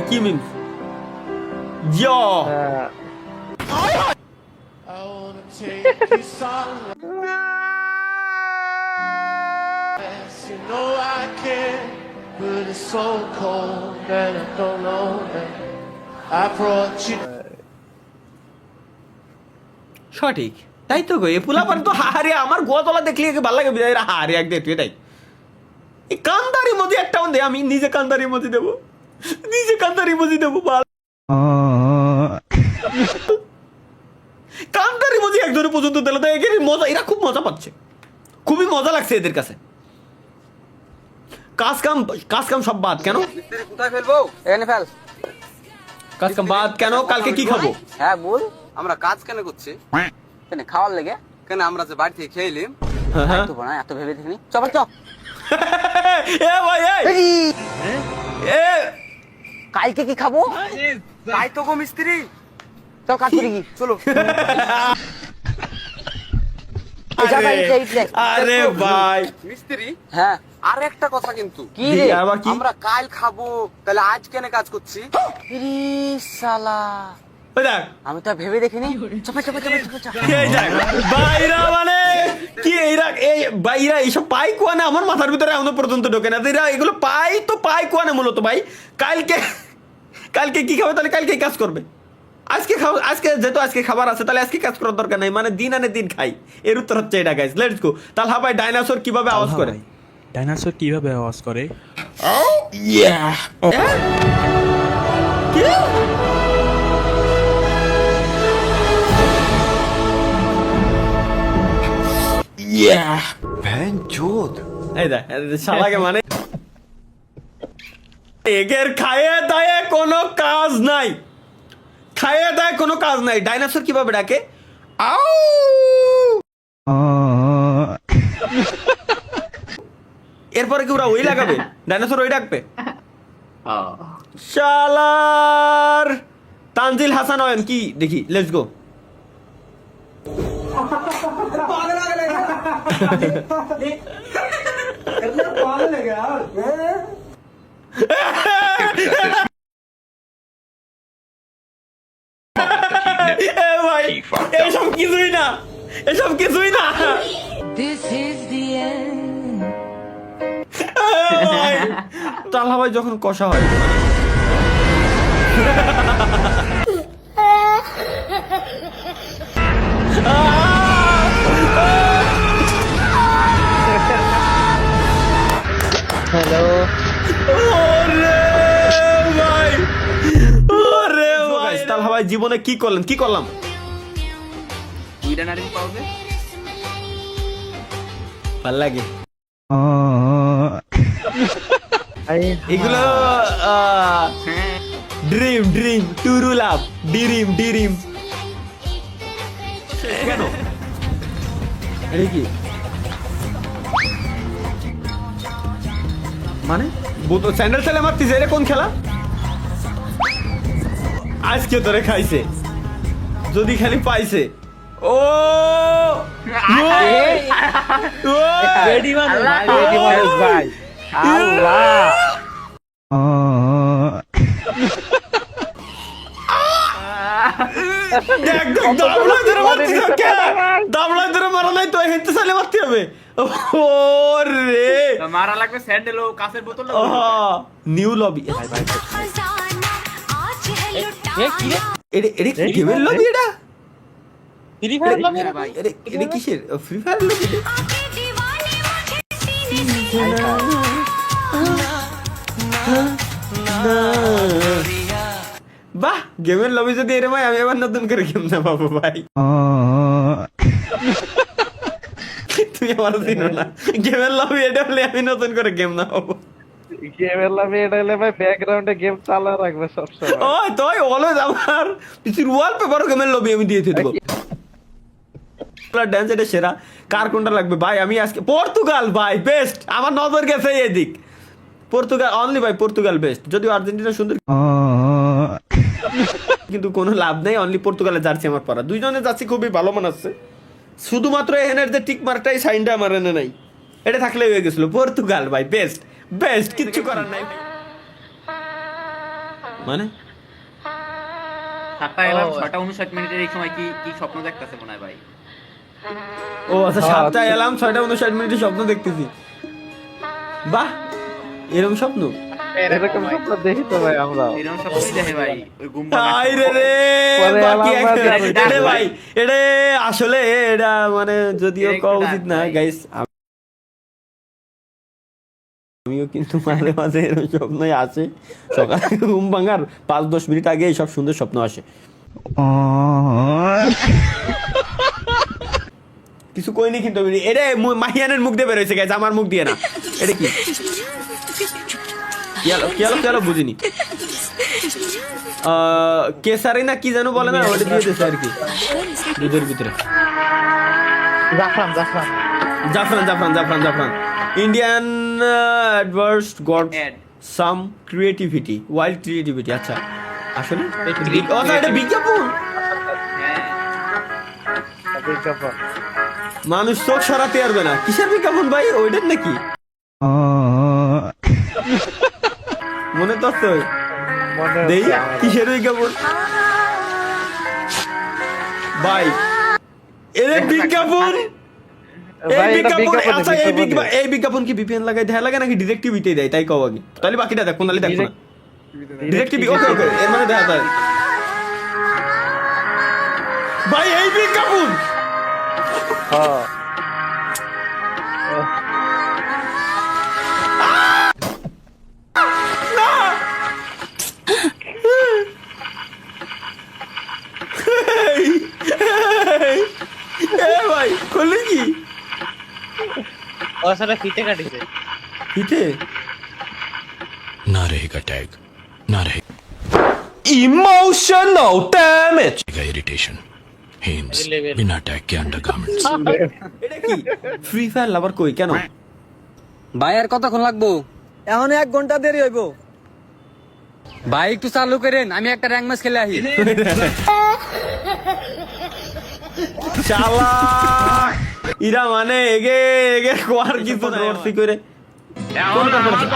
কি memes yeah But it's so cold that I don't know that I brought you. সঠিক তাই তো গো, এ পোলাপান তো হারে আমার গোয়াতলা দেখলে ভালো লাগে বিদায় হারে এক দেখতে তাই এই কান্দারি মধ্যে একটা দে, আমি নিজে কান্দারি মধ্যে দেবো, নিজে কান্দারি মধ্যে দেবো কান্দারি মধ্যে একজনের পর্যন্ত দিল তো এখানে মজা, এরা খুব মজা পাচ্ছে, খুবই মজা লাগছে এদের কাছে। কাজ কাম সব বাদ কেন? কোথায় ফেলবো? এখানে ফেল। কাজ কাম বাদ কেন? কালকে কি খাবো? হ্যাঁ বল। আমরা কাজ কেন করছি? কেন খাওয়ার লেগে? কেন আমরা যে বাড়ি থেকে খেয়ে এলাম? হ্যাঁ তো বনা এত ভেবে দেখিনি। চল চল। এ ভাই এ কালকে কি খাবো? তাই তো গো মিস্ত্রি। চল কাজ করি কি? চলো। আরে ভাই মিস্ত্রি, হ্যাঁ আর একটা কথা কিন্তু কি রে, আমরা কাল খাবো তাহলে আজ কেন কাজ করছি? শালা আমি তো ভেবে দেখিনি। বাইরা মানে কি এই বাইরা এইসব পাই কোয়ানে আমার মাথার ভিতরে এখনো পর্যন্ত ঢোকে না। এরা এগুলো পাই তো পাই কোয়ানে মূলত ভাই। কালকে কি খাবে? তাহলে কালকে কাজ করবে। আজকে যেহেতু আজকে খাবার আছে তাহলে আজকে কাজ করার দরকার নাই, মানে দিন আনে দিন খাই, এর উত্তর হচ্ছে এটা গাইস। Let's go. তাহলে ভাই ডাইনোসর কিভাবে আওয়াজ করে? ডাইনোসর কিভাবে আওয়াজ করে? এই দেখ শালাকে মানে এগের খায়ে দায়ে কোনো কাজ নাই, খায়ে দায়ে কোনো কাজ নাই। ডাইনোসর কিভাবে ডাকে? এরপরে কি ওরা ওই লাগাবে? ডাইনোসর ওই ডাকবে? শালার তানজিল হাসান অয়ন কি দেখি। Let's go. এসব কিছুই না, এসব কিছুই না। তালা ভাই যখন কষা হয় হ্যালো ভাই জীবনে কি করলাম? ভাল লাগে এগুলো। ড্রিম টুরু লাভ ডিরিম কেন কি মানে স্যান্ডেল ছেলে মারতিস? এটা কোন খেলা? আজকে তোরে খাইছে যদি খালি পাইছে। ও দাবলা ধরে মারা নাই তো হেঁটে চালে মারতে হবে। মারা লাগবে স্যান্ডেল ও কাঁচের বোতল। নিউ লবি গেমের লবি? এটা ফ্রি ফায়ার লবি ভাই। এটা কিসের? Free fire lobby? বাহ, গেমের লবি যদি এরকম হয় আমি আবার নতুন করে গেম না পাবো ভাই। তুমি আমার চিনো না, গেমের লবি এটা হলে আমি নতুন করে গেম না পাবো। গেমের লবি এটা হলে ভাই ব্যাকগ্রাউন্ডে গেম চালা রাখবে সব সময়। ও তোই অলওয়েজ আমার পিসির ওয়ালপেপারও গেমের লবি আমি দিয়ে দেবো। ড্যান্স এটা সেরা। কার কোনটা লাগবে ভাই? আমি আজকে পর্তুগাল ভাই বেস্ট, আমার নজর গেছে এদিক। পর্তুগাল অনলি ভাই, পর্তুগাল বেস্ট। যদিও আর্জেন্টিনা সুন্দর কিন্তু কোনো লাভ নেই, অনলি পর্তুগালের জার্সি আমার পরা। দুইজনে জার্সি খুবই ভালো মানাচ্ছে, শুধুমাত্র এখানের যে টিক মার্কটাই সাইনটা আমার এনে নাই, এটা থাকলে হয়ে গেছিল। পর্তুগাল ভাই বেস্ট, কিচ্ছু করার নাই। মানে 7টা এলাম 6টা 59 এই সময় কি কি স্বপ্ন দেখতেছে মনে হয় ভাই? ও আচ্ছা 7টা এলাম 6:59 স্বপ্ন দেখতেছি। বাহ, এরকম স্বপ্ন? এরকম স্বপ্ন দেখি তো ভাই আমরা। এরকম স্বপ্নই দেখে ভাই ওই ঘুম আই রে রে, পরে বাকি আলাদা একটা- এটা ভাই, এটা আসলে এটা মানে যদিও এটা কওয়া একটু উচিত dark না ভাই। গাইস, আমিও কিন্তু মাঝে মাঝে এরকম স্বপ্নই আসে। সকালে ঘুম ভাঙার 5-10 মিনিট আগে সব সুন্দর স্বপ্ন আসে। কিছু কইনি কিন্তু আমি, এটা মাহিয়ানের মুখ দিয়ে বেরোইছে গাইস, আমার মুখ দিয়ে না। এটা কি কি হলো বুঝিনি। কেসারি না কি জানো বলে না, ওটা দিয়ে দিয়েছে আর কি দুধের ভিতরে। জাফরান জাফরান জাফরান ইন্ডিয়ান অ্যাডভার্স গড Ad. সাম ক্রিয়েটিভিটি, ওয়াইল্ড ক্রিয়েটিভিটি। আচ্ছা আসলে creativity. ও না, এটা বিজ্ঞাপন। হ্যাঁ বিজ্ঞাপন। মানুষ চোখ সরাতে পারবে না। কিসের বিজ্ঞাপন ভাই, ওইটার নাকি? মনে তো আছে ওই। মনে দেই হচ্ছে আমার। কিসের বিজ্ঞাপন ভাই? এর বিজ্ঞাপন, ভাই, এটা বিজ্ঞাপনে, আচ্ছা বিজ্ঞাপনে। এই বিজ্ঞাপন কি ভিপিএন লাগাই দেয়া লাগে নাকি ডিরেক্ট টিভিতেই দেয়? তাই কও আগে, তাহলে বাকিটা দেখ, কোনালি দেখো না। ডিরেক্ট টিভি, ওকে এর মানে দেখা যায় ভাই এই বিজ্ঞাপন। হ্যাঁ। এ ভাই করলি কি ও সারা ফিতে কাটিছে। হিতে? ना रहेगा टैग, ना रहेगा Emotional damage. इरिटेशन, हेम्स बिना टैग के अंडरगारमेंट्स। এটা কি ফ্রি ফায়ার লাভার কই কেন? ভাই আর কতক্ষণ লাগবো? এখন 1 ঘন্টা দেরি হইব। ভাই একটু চালু করেন, আমি একটা র্যাঙ্ক ম্যাচ খেলে আসি। শালা ইরা মানে এগে এগে কোয়ার কিছু না করছি করে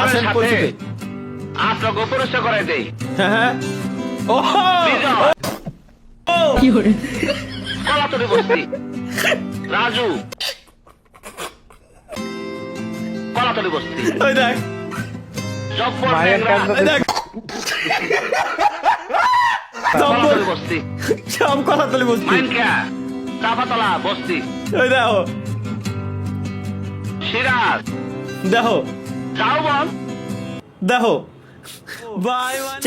আসেন পরিচিত আপনাকে পরিচয় করে দেই। হ্যাঁ ও কলাতলি বস্তি রাজু, কলাতলি বস্তি ওই দেখ জব্বর মায়ের ন্যাংরা, কান্দে ওই দেখ কলাতলি বস্তি সব কথা তুলি বুঝছি। মাইনকা চাপাতলা বস্তি ওই দেখো সিরাজ দেখো যাও বল দেখো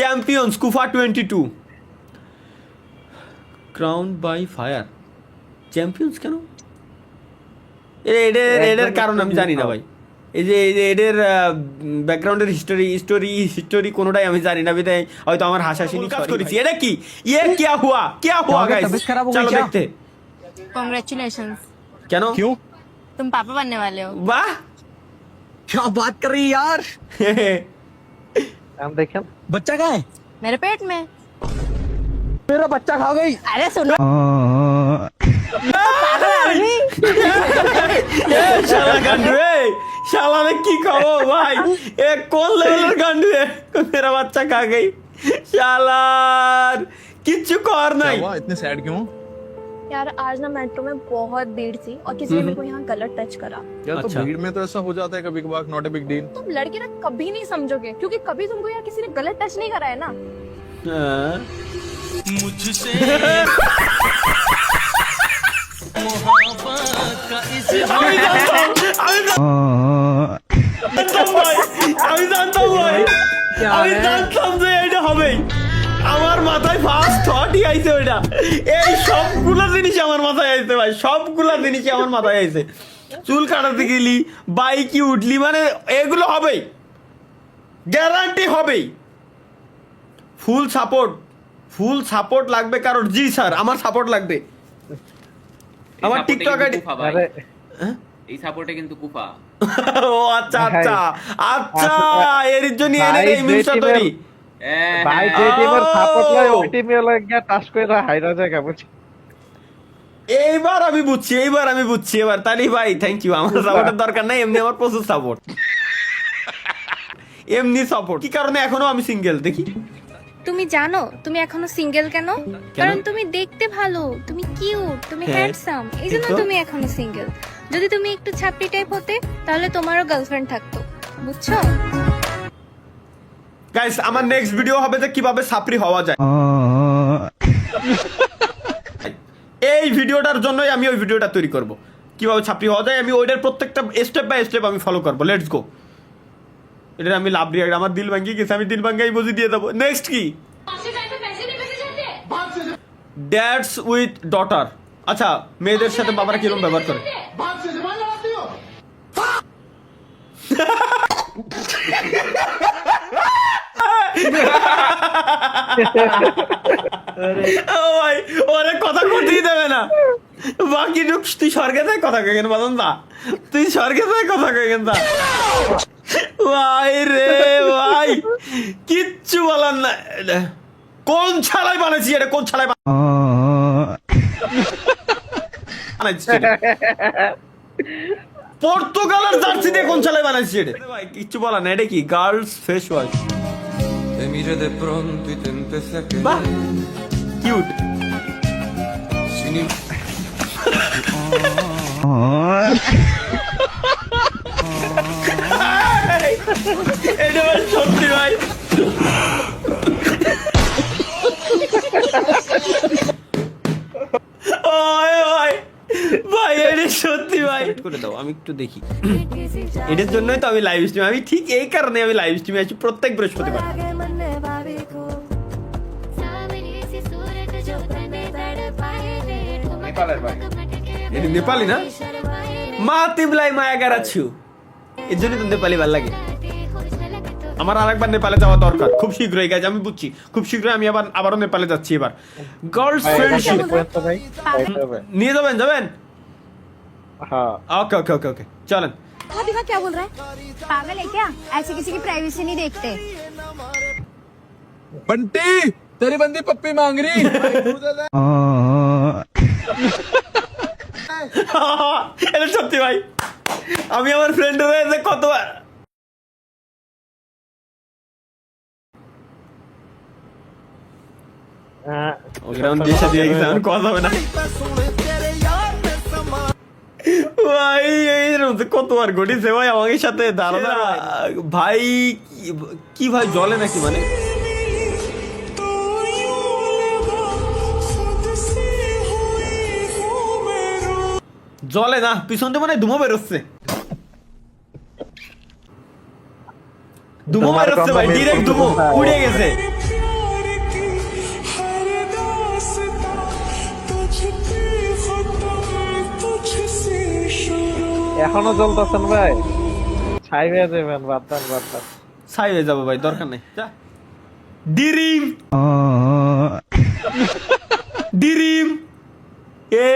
চ্যাম্পিয়ন্স কুফা 22 ক্রাউন বাই ফায়ার। চ্যাম্পিয়ন্স কেন? এদের কারণ আমি জানি না ভাই। এই যে এদের ব্যাকগ্রাউন্ডের হিস্টোরি কোনোটাই আমি জানি না, বিধায় হয়তো আমার হাসাহাসি কাজ করেছি। এটা কি ইয়ে কিয়া হুয়া গাইস, চলো দেখতে। कॉन्ग्रेचुलेशंस। কেন? तुम पापा बनने वाले हो। বাহ क्या बात कर रही यार? हम देखें बच्चा कहाँ है? मेरे पेट में। मेरा बच्चा खा गई। अरे सुनो। पागल आदमी। এ শালা গান্ডু, শালা রে কি খাবো ভাই? এ কোন লেভেলের গান্ডু? মেরা বাচ্চা খা গই শালার, কিচ্ছু কর নাই। इतने सैड क्यों? यार आज ना मेट्रो में बहुत भीड़ थी और किसी ने मेरे को यहाँ गलत टच करा। यार तो अच्छा। भीड़ में तो ऐसा हो जाता है कभी कभार, नॉट ए बिग डील। तुम लड़के ना कभी नहीं समझोगे क्योंकि कभी तुमको यहाँ किसी ने गलत टच नहीं करा है ना। হ্যাঁ। আমি জানতাম ভাই, আমি জানতাম যে এটা হবেই। আমার মাথায় ফার্স্ট থটই আইছে ওইটা। এই সবগুলা জিনিস আমার মাথায় আইছে ভাই, সবগুলা জিনিস আমার মাথায় আইছে। চুল কাটাতে গেলি, বাইকে উঠলি, মানে এগুলো হবেই, গ্যারান্টি হবেই। ফুল সাপোর্ট লাগবে কারোর? জি স্যার, আমার সাপোর্ট লাগবে। আমার টিকটক আইডি अरे এই সাপোর্টে কিন্তু কুফা। ও আচ্ছা আচ্ছা আচ্ছা, এর জন্য এনে ভাই, এই মিউজিকটা যে তৈরি। ভাই যে টিমের সাপোর্ট লাই ওই টিমে লাগিয়া টাচ কইরা হাইরা জায়গা বুঝি। এইবার আমি বুঝছি এবার তালি ভাই, থ্যাংক ইউ। আমার সাপোর্টের দরকার নাই, এমনি আমার প্রচুর সাপোর্ট, এমনি সাপোর্ট। কি কারণে এখনো আমি সিঙ্গেল দেখি? তুমি জানো তুমি এখনো সিঙ্গেল কেন? কারণ তুমি দেখতে ভালো, তুমি কিউট, তুমি হ্যাঁ, হ্যান্ডসাম, এই জন্য ঠিক তো। তুমি এখনো সিঙ্গেল। যদি তুমি একটু ছাপড়ি টাইপ হতে তাহলে তোমারও গার্লফ্রেন্ড থাকতো, বুঝছো? গাইস আমার নেক্সট ভিডিও হবে যে কিভাবে সাপরি হওয়া যায়। এই ভিডিওটার জন্যই আমি ওই ভিডিওটা তৈরি করব, কিভাবে ছাপরি হওয়া যায়। আমি ওইটার প্রত্যেকটা স্টেপ বাই স্টেপ আমি ফলো করবো। Let's go. এটা আমি লাভ রিয়াক্ট, আমার দিল ভাঙ্গি গেছে, আমি দিল ভাঙ্গাই বুঝি দিয়ে দেবো। নেক্সট কি? Dads with daughter. আচ্ছা, মেয়েদের সাথে বাবারা কিরকম ব্যবহার করে? ও ভাই, ওরে কথা করতেই দেবে না। বাকি তুই স্বর্গে থেকে কথা কেন বলুন না, তুই স্বর্গে থেকে কথা কেন তা ভাই রে ভাই, কিচ্ছু বলার না। কোন ছালাই বানাইছি এটা? কোন ছালাই বানাইছি এটা? পর্তুগালের জার্সি দিয়ে কোন ছালাই বানাইছি এটা? ভাই কিচ্ছু বলার না। এটা কি গার্লস ফেস ওয়াশ? বাহ, কিউট। এটা ভাই সত্যি ভাই, ওই ভাই ভাই, এটা সত্যি ভাই। করে দাও, আমি একটু দেখি। এটার জন্যই তো আমি লাইভ স্ট্রিম, আমি ঠিক এই কারণে আমি লাইভ স্ট্রিমে আছি প্রত্যেক বৃহস্পতিবার। এটা নেপালি না? মা তিবলাই মায়া গারাছু, এর জন্য তো নেপালি ভালো লাগে। আমার আরেকবার নেপালে যাওয়া দরকার খুব শীঘ্রই। গাইজ আমি বুঝছি, খুব শীঘ্রই আমি আবারও নেপালে যাচ্ছি। এবার গার্লস ফ্রেন্ডশিপ নিয়ে যাবেন? হ্যাঁ ওকে ওকে ওকে ওকে, চলেন। भाभी का क्या बोल रहा है? पागल है क्या? ऐसे किसी की प्राइवेसी नहीं देखते। बंटी तेरी बंदी पप्पी मांग रही। এটা সত্যি ভাই, আমি আমার ফ্রেন্ডের হয়েছে কতবার ওগ্রাউন্ড দিশা দিয়ে গেছে, আমি কথা হবে না ভাই। এইরকম তো কতবার ঘটিছে ভাই আমাদের সাথে। ধারণা ভাই কি ভাই জলে নাকি? মানে জলে না, পিছন দিয়ে মানে ধুমো বেরোচ্ছে, ধুমো বেরোচ্ছে ভাই, ডিরেক্ট ধুমো উড়ে গেছে। এখনো চলতেছেন ভাই? ছাই হয়ে যাবেন, বাদ দেন বাদ দেন। ছাই হয়ে যাবো ভাই, দরকার নেই। যা ডিরিম ডিরিম এ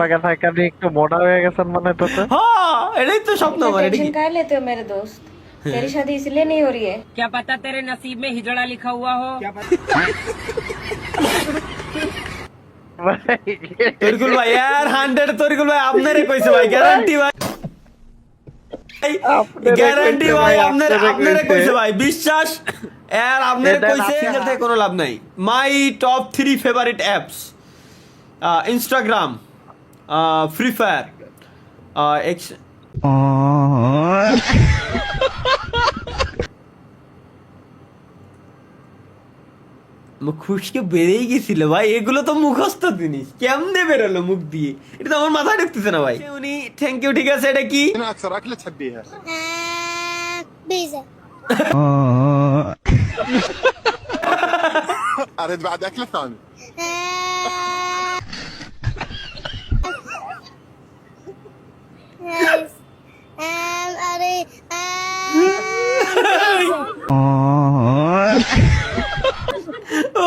লাগা থাকে আপনি একটু মোটা হয়ে গেছেন মনে তো। হ্যাঁ এটাই তো স্বপ্ন আমার। এটা কি टेंशन काहे लेते हो मेरे दोस्त? तेरी शादी इसलिए नहीं हो रही है। क्या पता तेरे नसीब में हिजड़ा लिखा हुआ हो। তরিকুল ভাই यार 100 তরিকুল ভাই আপনারে কইছে ভাই, গ্যারান্টি ভাই, গ্যারান্টি ভাই আপনারে কইছে ভাই, বিশ্বাস यार আপনারে কইছে। সিঙ্গেল থেকে কোনো লাভ নাই। My top 3 favourite apps: Instagram, free fire, মুখ খুশকে বেড়েই গেছিল ভাই। এগুলো তো মুখস্থ জিনিস, কেমনে বেরোলো মুখ দিয়ে? এটা তো আমার মাথায় ঢুকতেছে না ভাই। উনি থ্যাংক ইউ, ঠিক আছে। এটা কি?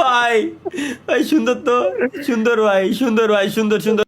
ভাই ভাই সুন্দর তো, সুন্দর ভাই, সুন্দর ভাই, সুন্দর সুন্দর।